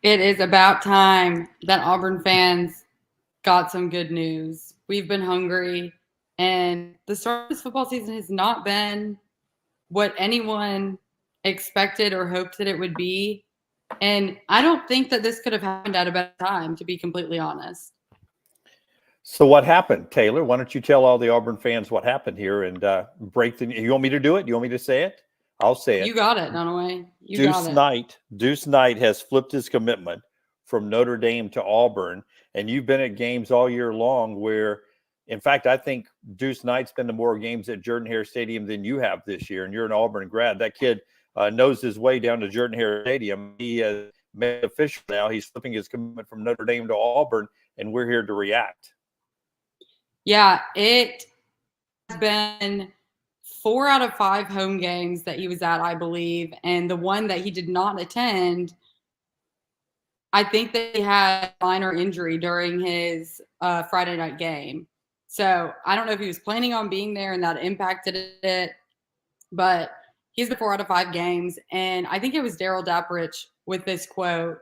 It is about time that Auburn fans got some good news. We've been hungry, and the start of this football season has not been what anyone expected or hoped that it would be. And I don't think that this could have happened at a better time, to be completely honest. So what happened, Taylor? Why don't you tell all the Auburn fans what happened here and break the? You want me to do it? You want me to say it? I'll say it. You got it, Dunaway. You got it. Deuce Knight has flipped his commitment from Notre Dame to Auburn, and you've been at games all year long where, in fact, I think Deuce Knight's been to more games at Jordan-Hare Stadium than you have this year, and you're an Auburn grad. That kid knows his way down to Jordan-Hare Stadium. He has made it official now. He's flipping his commitment from Notre Dame to Auburn, and we're here to react. Yeah, it has been 4 out of 5 home games that he was at, I believe. And the one that he did not attend, I think that he had a minor injury during his Friday night game. So I don't know if he was planning on being there and that impacted it. But he's been 4 out of 5 games. And I think it was Daryl Dapprich with this quote.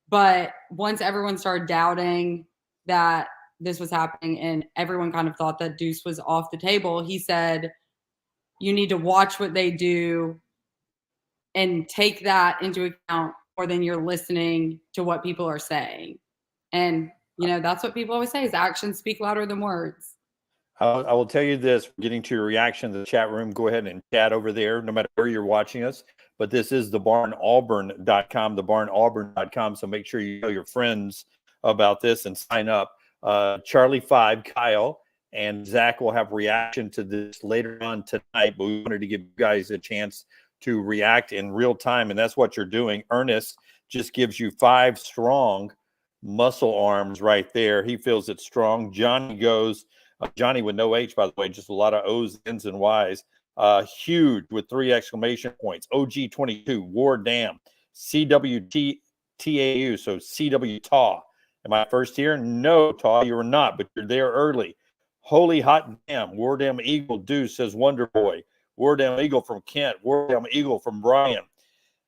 But once everyone started doubting that this was happening and everyone kind of thought that Deuce was off the table, he said, you need to watch what they do and take that into account more than you're listening to what people are saying. And, you know, that's what people always say is actions speak louder than words. I will tell you this, getting to your reaction to the chat room, go ahead and chat over there, no matter where you're watching us. But this is thebarnauburn.com, thebarnauburn.com. So make sure you tell your friends about this and sign up. Charlie 5, Kyle, and Zach will have reaction to this later on tonight, but we wanted to give you guys a chance to react in real time, and that's what you're doing. Ernest just gives you 5 strong muscle arms right there. He feels it's strong. Johnny goes, Johnny with no H, by the way, just a lot of O's, N's, and Y's. Huge with 3 exclamation points. OG22, War Dam, CWTAU, so CW Taw. Am I first here? No, Taw, you were not, but you're there early. Holy hot damn. War Damn Eagle Deuce says Wonder Boy. War Damn Eagle from Kent. War Damn Eagle from Brian.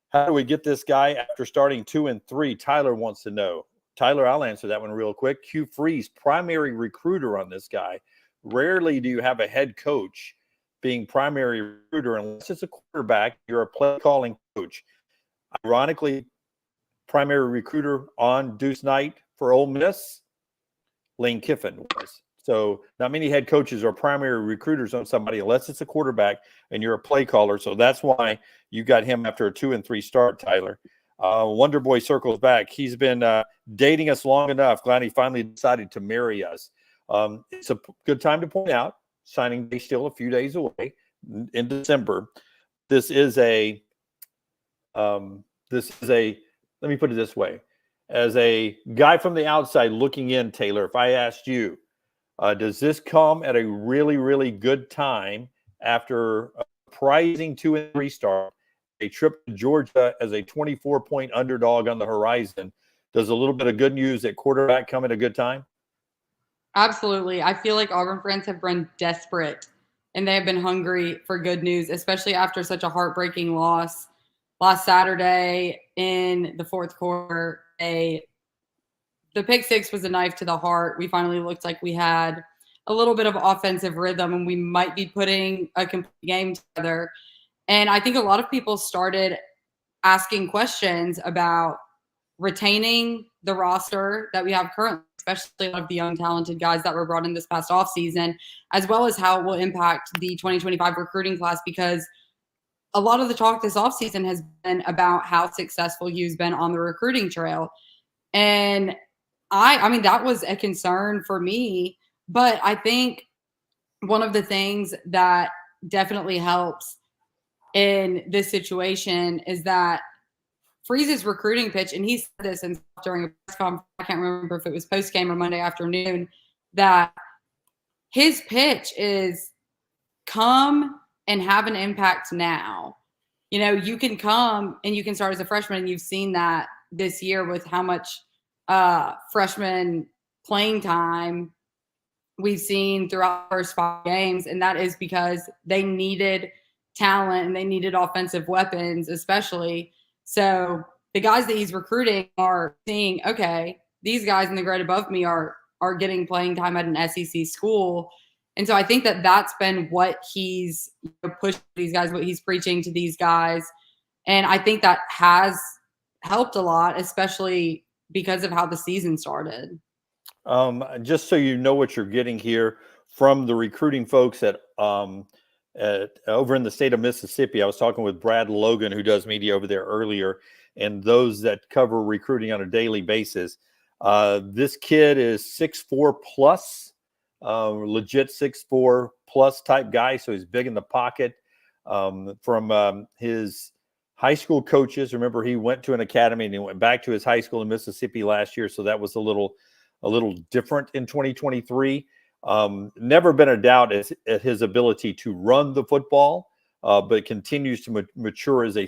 How do we get this guy after starting 2 and 3? Tyler wants to know. Tyler, I'll answer that one real quick. Hugh Freeze, primary recruiter on this guy. Rarely do you have a head coach being primary recruiter unless it's a quarterback. You're a play calling coach. Ironically, primary recruiter on Deuce Knight for Ole Miss, Lane Kiffin was. So not many head coaches are primary recruiters on somebody unless it's a quarterback and you're a play caller. So that's why you got him after a 2 and 3 start, Tyler. Wonder Boy circles back. He's been dating us long enough. Glad he finally decided to marry us. It's a good time to point out, signing day still a few days away in December. This is a, let me put it this way. As a guy from the outside looking in, Taylor, if I asked you, does this come at a really, really good time after a surprising 2 and 3 start, a trip to Georgia as a 24-point underdog on the horizon? Does a little bit of good news at quarterback come at a good time? Absolutely. I feel like Auburn fans have been desperate and they have been hungry for good news, especially after such a heartbreaking loss last Saturday in the 4th quarter. The pick six was a knife to the heart. We finally looked like we had a little bit of offensive rhythm and we might be putting a complete game together. And I think a lot of people started asking questions about retaining the roster that we have currently, especially a lot of the young talented guys that were brought in this past offseason, as well as how it will impact the 2025 recruiting class, because a lot of the talk this offseason has been about how successful Hugh's been on the recruiting trail. And I mean, that was a concern for me, but I think one of the things that definitely helps in this situation is that Freeze's recruiting pitch, and he said this during a press conference, I can't remember if it was post-game or Monday afternoon, that his pitch is come and have an impact now. You know, you can come and you can start as a freshman, and you've seen that this year with how much freshman playing time we've seen throughout the first 5 games, and that is because they needed talent and they needed offensive weapons, especially. So the guys that he's recruiting are seeing, okay, these guys in the grade above me are getting playing time at an SEC school. And so I think that that's been what he's pushed these guys, what he's preaching to these guys. And I think that has helped a lot, especially because of how the season started. Just so you know what you're getting here from the recruiting folks at over in the state of Mississippi. I was talking with Brad Logan, who does media over there earlier, and those that cover recruiting on a daily basis. This kid is 6'4" plus, legit 6'4" plus type guy. So he's big in the pocket. From his high school coaches, remember he went to an academy and he went back to his high school in Mississippi last year. So that was a little different in 2023. Never been a doubt at his ability to run the football, but continues to mature as a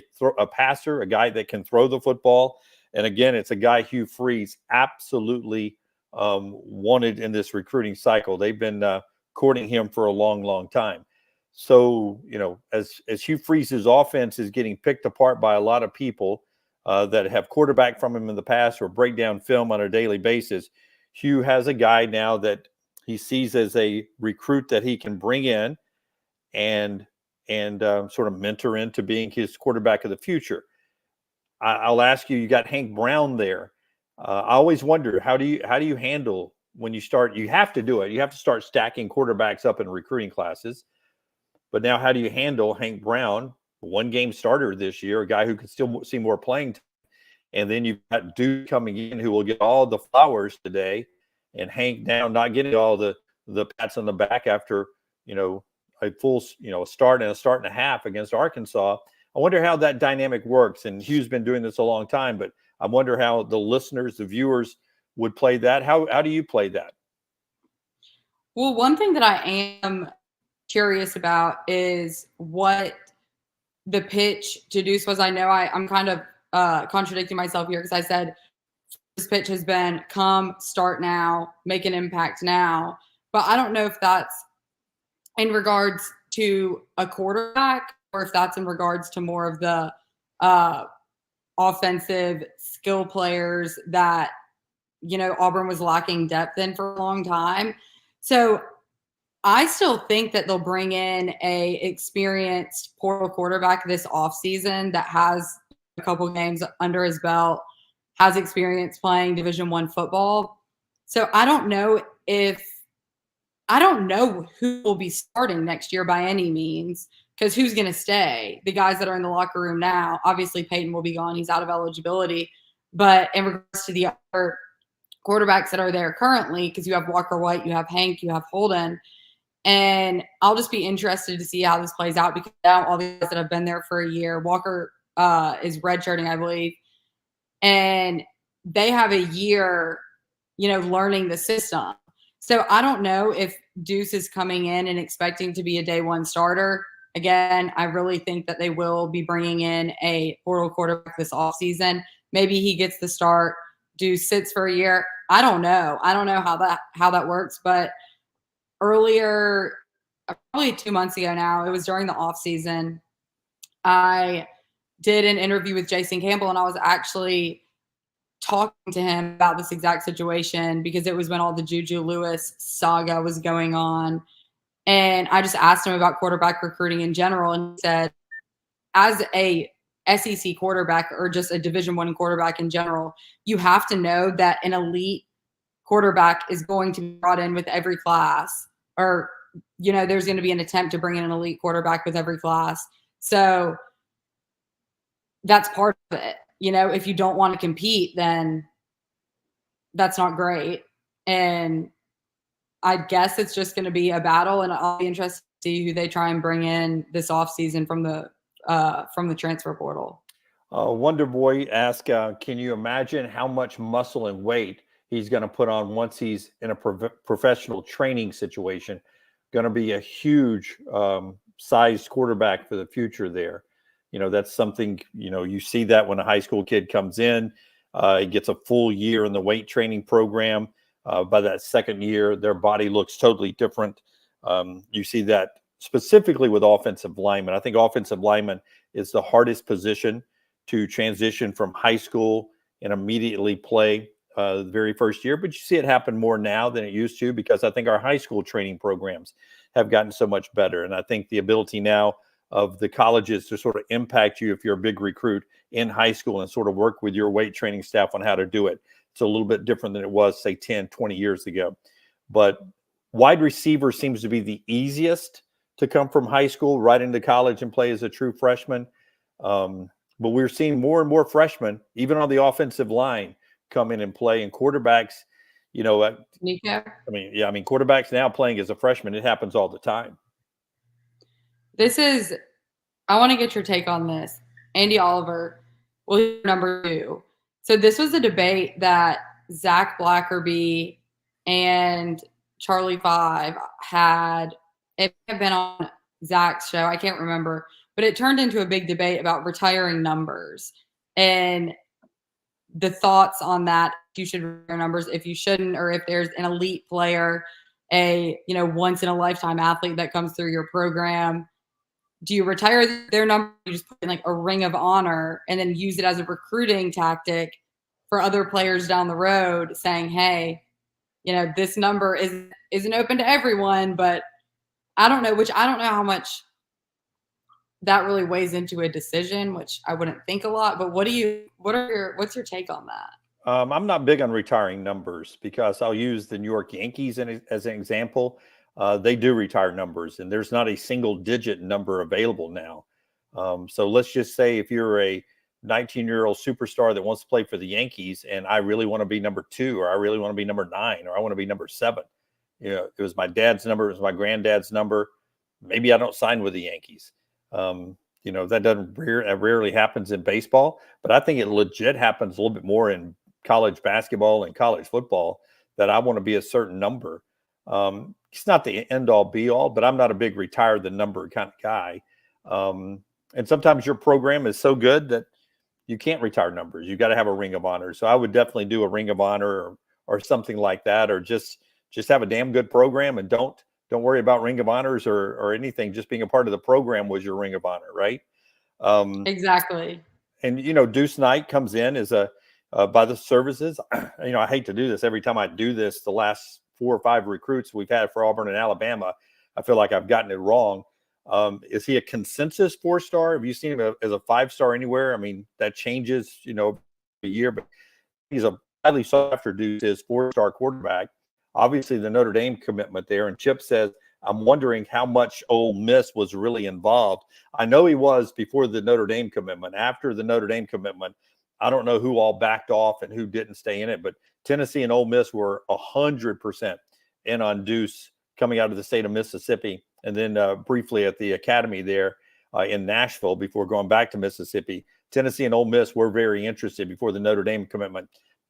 passer, a guy that can throw the football. And again, it's a guy Hugh Freeze absolutely wanted in this recruiting cycle. They've been courting him for a long, long time. So, as Hugh Freeze's offense is getting picked apart by a lot of people that have quarterback from him in the past or break down film on a daily basis, Hugh has a guy now that he sees as a recruit that he can bring in and sort of mentor into being his quarterback of the future. I'll ask you, you got Hank Brown there. I always wonder, how do you handle when you start? You have to do it. You have to start stacking quarterbacks up in recruiting classes. But now how do you handle Hank Brown, one game starter this year, a guy who could still see more playing time? And then you've got Duke coming in who will get all the flowers today, and Hank now not getting all the pats on the back after, a full, start and a half against Arkansas. I wonder how that dynamic works. And Hugh's been doing this a long time, but I wonder how the listeners, the viewers would play that. How do you play that? Well, one thing that I am curious about is what the pitch to Deuce was. I know I'm kind of contradicting myself here because I said this pitch has been come, start now, make an impact now. But I don't know if that's in regards to a quarterback or if that's in regards to more of the offensive skill players that, Auburn was lacking depth in for a long time. So I still think that they'll bring in a experienced portal quarterback this offseason that has a couple games under his belt, has experience playing Division I football. So I don't know who will be starting next year by any means, because who's going to stay? The guys that are in the locker room now. Obviously, Peyton will be gone. He's out of eligibility. But in regards to the other quarterbacks that are there currently, because you have Walker White, you have Hank, you have Holden, and I'll just be interested to see how this plays out, because now all the guys that have been there for a year, Walker is redshirting, I believe, and they have a year, learning the system. So I don't know if Deuce is coming in and expecting to be a day one starter. Again, I really think that they will be bringing in a portal quarterback this offseason. Maybe he gets the start. Deuce sits for a year. I don't know. I don't know how that works, but earlier, probably 2 months ago now, it was during the offseason, I did an interview with Jason Campbell, and I was actually talking to him about this exact situation because it was when all the Juju Lewis saga was going on. And I just asked him about quarterback recruiting in general, and he said, as a SEC quarterback or just a Division I quarterback in general, you have to know that an elite quarterback is going to be brought in with every class, or, there's going to be an attempt to bring in an elite quarterback with every class. So that's part of it. If you don't want to compete, then that's not great. And I guess it's just going to be a battle, and I'll be interested to see who they try and bring in this offseason from the transfer portal. Wonder Boy asked, can you imagine how much muscle and weight he's going to put on once he's in a professional training situation? Going to be a huge sized quarterback for the future there. That's something, you see that when a high school kid comes in, he gets a full year in the weight training program. By that second year, their body looks totally different. You see that specifically with offensive linemen. I think offensive lineman is the hardest position to transition from high school and immediately play the very first year. But you see it happen more now than it used to, because I think our high school training programs have gotten so much better. And I think the ability now of the colleges to sort of impact you if you're a big recruit in high school and sort of work with your weight training staff on how to do it. It's a little bit different than it was, say, 10, 20 years ago. But wide receiver seems to be the easiest to come from high school right into college and play as a true freshman. But we're seeing more and more freshmen, even on the offensive line, come in and play. And quarterbacks, Nico? Quarterbacks now playing as a freshman, it happens all the time. I want to get your take on this. Andy Oliver, number 2. So this was a debate that Zach Blackerby and Charlie 5 had. It may have been on Zach's show. I can't remember. But it turned into a big debate about retiring numbers and the thoughts on that. If you should retire numbers, if you shouldn't, or if there's an elite player, a once in a lifetime athlete that comes through your program, do you retire their number? You just put in like a ring of honor and then use it as a recruiting tactic for other players down the road, saying, hey, this number isn't open to everyone, but I don't know how much that really weighs into a decision, which I wouldn't think a lot. But what's your take on that? I'm not big on retiring numbers, because I'll use the New York Yankees as an example. They do retire numbers, and there's not a single digit number available now. So let's just say if you're a 19-year-old superstar that wants to play for the Yankees, and I really want to be number 2, or I really want to be number 9, or I want to be number 7. It was my dad's number, it was my granddad's number. Maybe I don't sign with the Yankees. That rarely happens in baseball, but I think it legit happens a little bit more in college basketball and college football, that I want to be a certain number. It's not the end all be all, but I'm not a big retire the number kind of guy. And sometimes your program is so good that you can't retire numbers. You got to have a ring of honor. So I would definitely do a ring of honor or something like that, or just have a damn good program, and don't worry about ring of honors or anything. Just being a part of the program was your ring of honor, right? Exactly. And Deuce Knight comes in as by the services. I hate to do this. Every time I do this, the last 4 or 5 recruits we've had for Auburn and Alabama, I feel like I've gotten it wrong. Is he a consensus 4-star? Have you seen him as a 5-star anywhere? I mean, that changes, a year, but he's a highly sought after dude, his 4-star quarterback. Obviously, the Notre Dame commitment there. And Chip says, I'm wondering how much Ole Miss was really involved. I know he was before the Notre Dame commitment. After the Notre Dame commitment, I don't know who all backed off and who didn't stay in it, but Tennessee and Ole Miss were 100% in on Deuce coming out of the state of Mississippi, and then briefly at the academy there in Nashville before going back to Mississippi. Tennessee and Ole Miss were very interested before the Notre Dame commitment.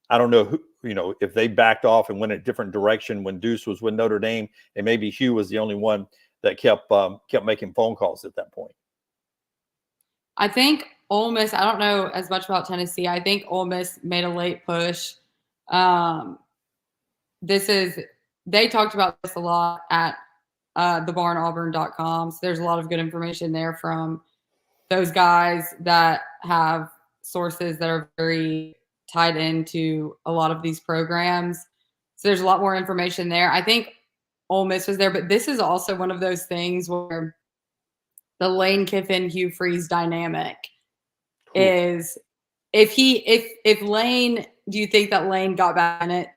I don't know if they backed off and went a different direction when Deuce was with Notre Dame, and maybe Hugh was the only one that kept making phone calls at that point. I think Ole Miss, I don't know as much about Tennessee. I think Ole Miss made a late push. They talked about this a lot at thebarnauburn.com. So there's a lot of good information there from those guys that have sources that are very tied into a lot of these programs. So there's a lot more information there. I think Ole Miss was there, but this is also one of those things where the Lane Kiffin, Hugh Freeze dynamic is if Lane, do you think that Lane got back in it?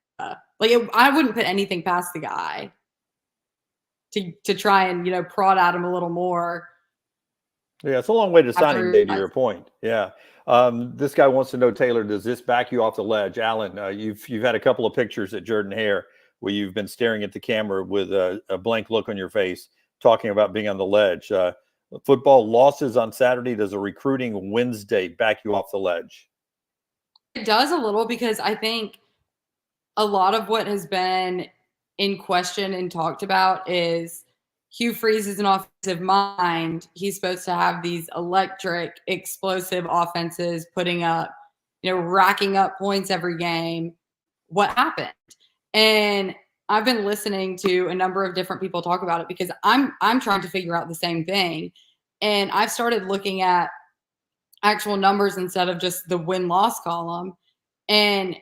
I wouldn't put anything past the guy to try and, prod at him a little more. Yeah, it's a long way to signing day, to your point. Yeah. This guy wants to know, Taylor, does this back you off the ledge? Alan, you've had a couple of pictures at Jordan Hare where you've been staring at the camera with a blank look on your face, talking about being on the ledge. Football losses on Saturday, does a recruiting Wednesday back you off the ledge? It does a little, because I think a lot of what has been in question and talked about is Hugh Freeze is an offensive mind. He's supposed to have these electric, explosive offenses putting up, racking up points every game. What happened? And I've been listening to a number of different people talk about it, because I'm trying to figure out the same thing. And I've started looking at actual numbers instead of just the win-loss column. And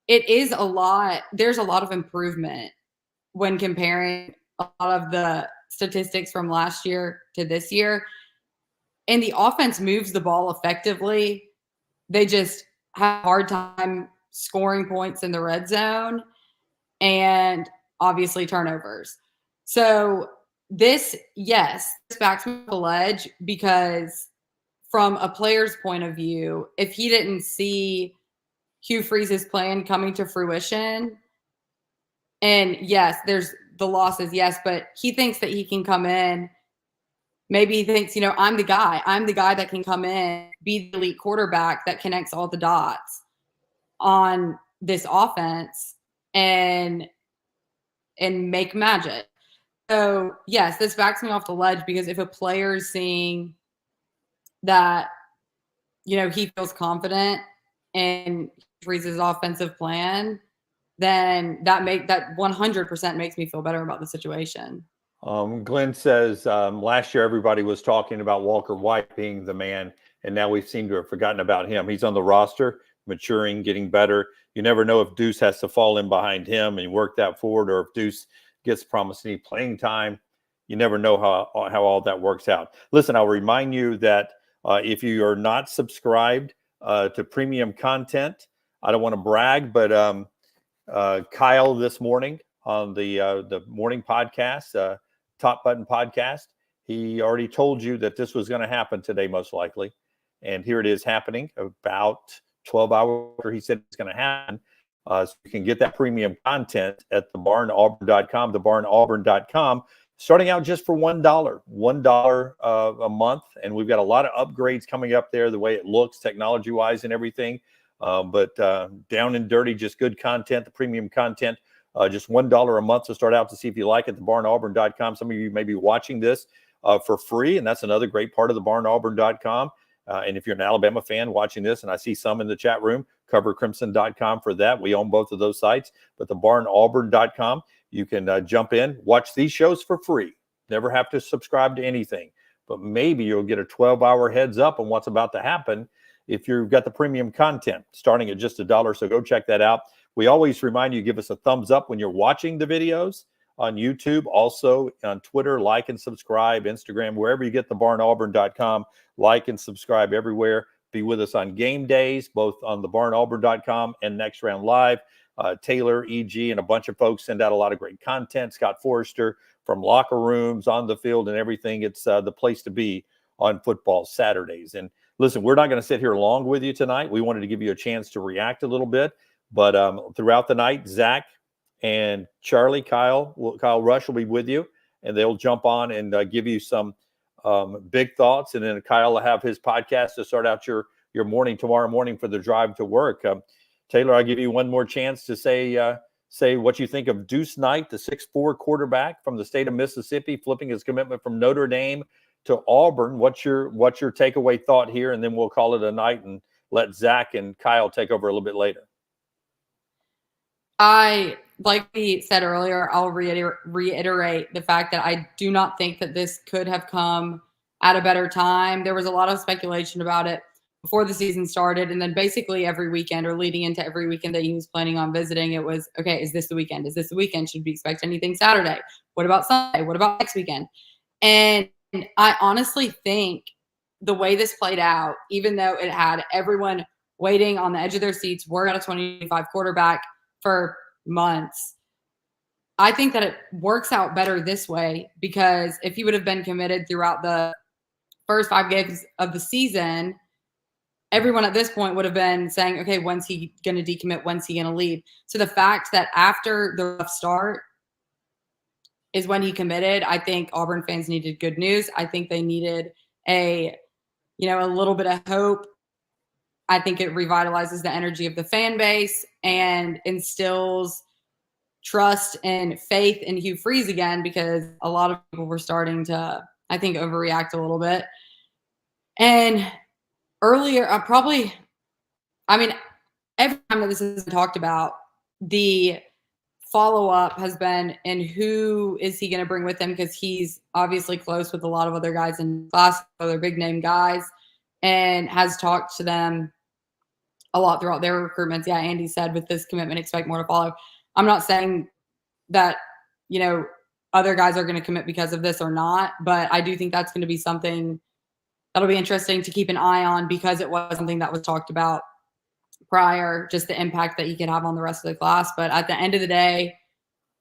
it is a lot. There's a lot of improvement when comparing a lot of the statistics from last year to this year. And the offense moves the ball effectively. They just have a hard time scoring points in the red zone and obviously turnovers. So this backs me off the ledge because from a player's point of view, if he didn't see Hugh Freeze's plan coming to fruition, and yes, there's the losses, yes, but he thinks that he can come in. Maybe he thinks, I'm the guy. I'm the guy that can come in, be the elite quarterback that connects all the dots on this offense and make magic. So, yes, this backs me off the ledge because if a player's seeing that, he feels confident in Freeze's offensive plan, then that 100% makes me feel better about the situation. Glenn says last year everybody was talking about Walker White being the man, and now we seem to have forgotten about him. He's on the roster, maturing, getting better. You never know if Deuce has to fall in behind him and work that forward, or if Deuce gets promised any playing time. You never know how all that works out. Listen, I'll remind you that if you are not subscribed to premium content, I don't want to brag, but Kyle this morning on the morning podcast, Top Button podcast, he already told you that this was going to happen today, most likely. And here it is happening about 12 hours after he said it's going to happen. So you can get that premium content at thebarnauburn.com, thebarnauburn.com, starting out just for $1, $1 a month. And we've got a lot of upgrades coming up there, the way it looks technology-wise and everything. But down and dirty, just good content, the premium content. Just $1 a month to start out to see if you like it, thebarnauburn.com. Some of you may be watching this for free, and that's another great part of thebarnauburn.com. And if you're an Alabama fan watching this, and I see some in the chat room, covercrimson.com for that. We own both of those sites. But thebarnauburn.com, you can jump in, watch these shows for free. Never have to subscribe to anything. But maybe you'll get a 12-hour heads up on what's about to happen if you've got the premium content starting at just $1. So go check that out. We always remind you, give us a thumbs up when you're watching the videos on YouTube, also on Twitter, like and subscribe, Instagram, wherever you get thebarnauburn.com, like and subscribe everywhere. Be with us on game days, both on thebarnauburn.com and Next Round Live. Taylor, EG, and a bunch of folks send out a lot of great content. Scott Forrester from locker rooms, on the field, and everything. It's the place to be on football Saturdays. And listen, we're not going to sit here long with you tonight. We wanted to give you a chance to react a little bit. But throughout the night, Zach and Charlie, Kyle Rush will be with you, and they'll jump on and give you some big thoughts. And then Kyle will have his podcast to start out your morning tomorrow morning for the drive to work. Taylor, I'll give you one more chance to say what you think of Deuce Knight, the 6'4" quarterback from the state of Mississippi, flipping his commitment from Notre Dame to Auburn. What's your takeaway thought here? And then we'll call it a night and let Zach and Kyle take over a little bit later. Like we said earlier, I'll reiterate the fact that I do not think that this could have come at a better time. There was a lot of speculation about it before the season started, and then basically every weekend or leading into every weekend that he was planning on visiting, it was, okay, is this the weekend? Is this the weekend? Should we expect anything Saturday? What about Sunday? What about next weekend? And I honestly think the way this played out, even though it had everyone waiting on the edge of their seats, we're at a 25 quarterback for months, I think that it works out better this way, because if he would have been committed throughout the first 5 games of the season, everyone at this point would have been saying, okay, when's he going to decommit? When's he going to leave? So the fact that after the rough start is when he committed, I think Auburn fans needed good news. I think they needed a little bit of hope. I think it revitalizes the energy of the fan base and instills trust and faith in Hugh Freeze again, because a lot of people were starting to, I think, overreact a little bit. And earlier, every time that this is talked about, the follow-up has been, and who is he going to bring with him? Because he's obviously close with a lot of other guys in class, other big-name guys. and has talked to them a lot throughout their recruitments. Yeah, Andy said with this commitment, expect more to follow. I'm not saying that, other guys are going to commit because of this or not, but I do think that's going to be something that'll be interesting to keep an eye on, because it was something that was talked about prior, just the impact that he could have on the rest of the class. But at the end of the day,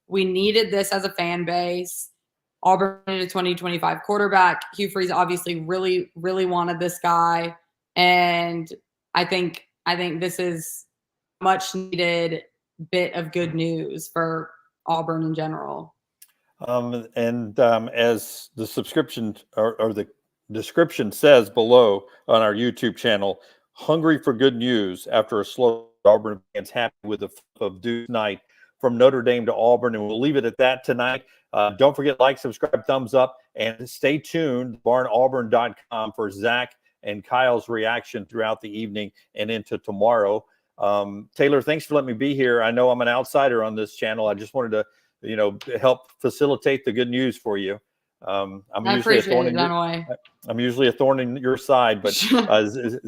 we needed this as a fan base. Auburn needed a 2025 quarterback. Hugh Freeze obviously really, really wanted this guy. And I think this is much needed bit of good news for Auburn in general. As the subscription or the description says below on our YouTube channel, hungry for good news after a slow Auburn fans happy with the flip of Deuce Knight from Notre Dame to Auburn. And we'll leave it at that tonight. Don't forget, like, subscribe, thumbs up, and stay tuned, barnauburn.com, for Zach and Kyle's reaction throughout the evening and into tomorrow. Taylor, thanks for letting me be here. I know I'm an outsider on this channel. I just wanted to, help facilitate the good news for you. I'm usually a thorn in your side, but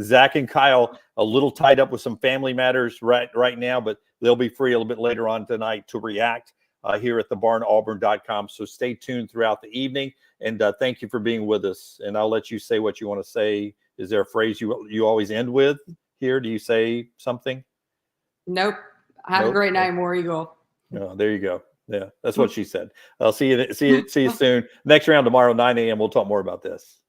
Zach and Kyle a little tied up with some family matters right now, but they'll be free a little bit later on tonight to react here at the barnauburn.com. So stay tuned throughout the evening, and thank you for being with us. And I'll let you say what you want to say. Is there a phrase you always end with here? Do you say something? Nope. Have a great night, War Eagle. Oh, there you go. Yeah, that's what she said. I'll see you soon. Next round tomorrow, 9 a.m. We'll talk more about this.